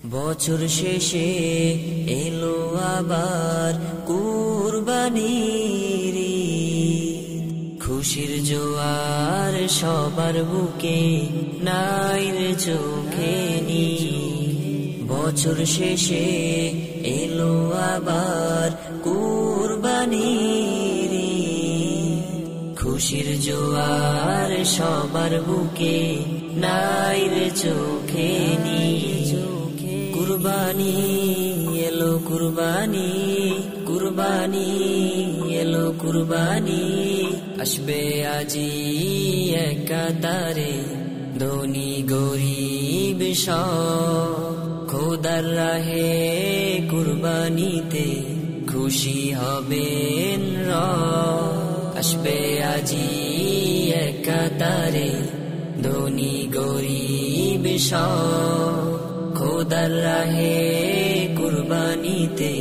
বছর শেষে এলো আবার কুরবানির ঈদ, খুশির জোয়ার সবার বুকে নাই রে চোখে নীর। বছর শেষে এলো আবার কুরবানির ঈদ, খুশির জোয়ার সবার বুকে নাই রে চোখে নীর। কুরবানি এলো কুরবানি, কুরবানি এলো কুরবানি, আসবে আজি একাতারে ধনী গরিব সব। খোদার রাহে কুরবানিতে খুশি হবেন রব। আসবে আজি একাতারে ধনী গরিব সব। খোদার রাহে কুরবানিতে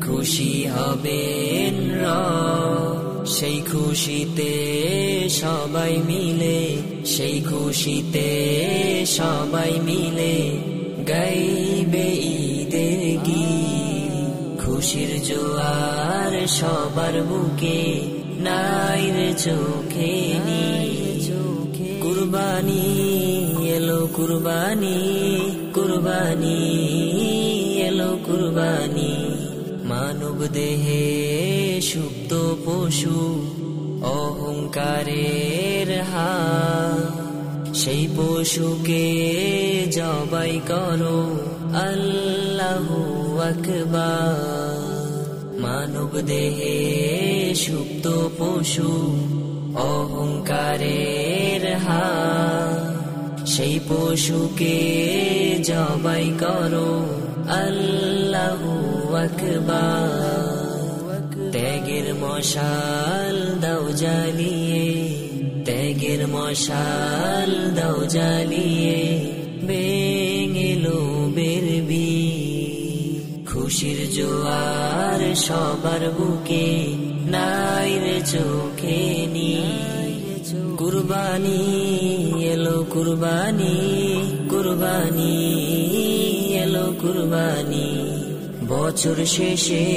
খুশি হবেন রব। সেই খুশিতে সবাই মিলে, সেই খুশিতে সবাই মিলে গাইবে ঈদের গীত। খুশির জোয়ার সবার বুকে নাই রে চোখে নীর। কুরবানি এলো কুরবানি, কুরবানি এলো কুরবানি, মানব দেহে সুপ্ত পশু অহংকারের হাত। সেই পশুকে জবাই করো আল্লাহু আকবার। মানব দেহে সুপ্ত পশু অহংকারের হাত, সেই পশুকে জবাই করো আল্লাহু আকবার। ত্যাগের মশাল দাও জ্বালিয়ে, ত্যাগের মশাল দাও জ্বালিয়ে, ভেঙে লোভের বীজ। খুশির জোয়ার সবার বুকে নাই রে চোখে নীর। কুরবানি এলো কুরবানি, কুরবানি এলো কুরবানি, বছর শেষে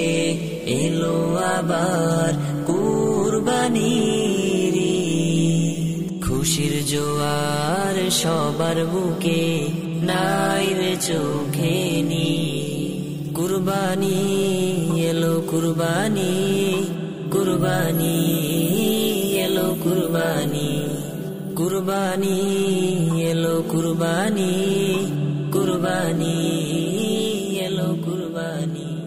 এলো আবার কুরবানির ঈদ। খুশির জোয়ার সবার বুকে নাই রে চোখে নীর। কুরবানি এলো কুরবানি, কুরবানি এলো কুরবানি, কুরবানি এলো কুরবানি, কুরবানি এলো কুরবানি।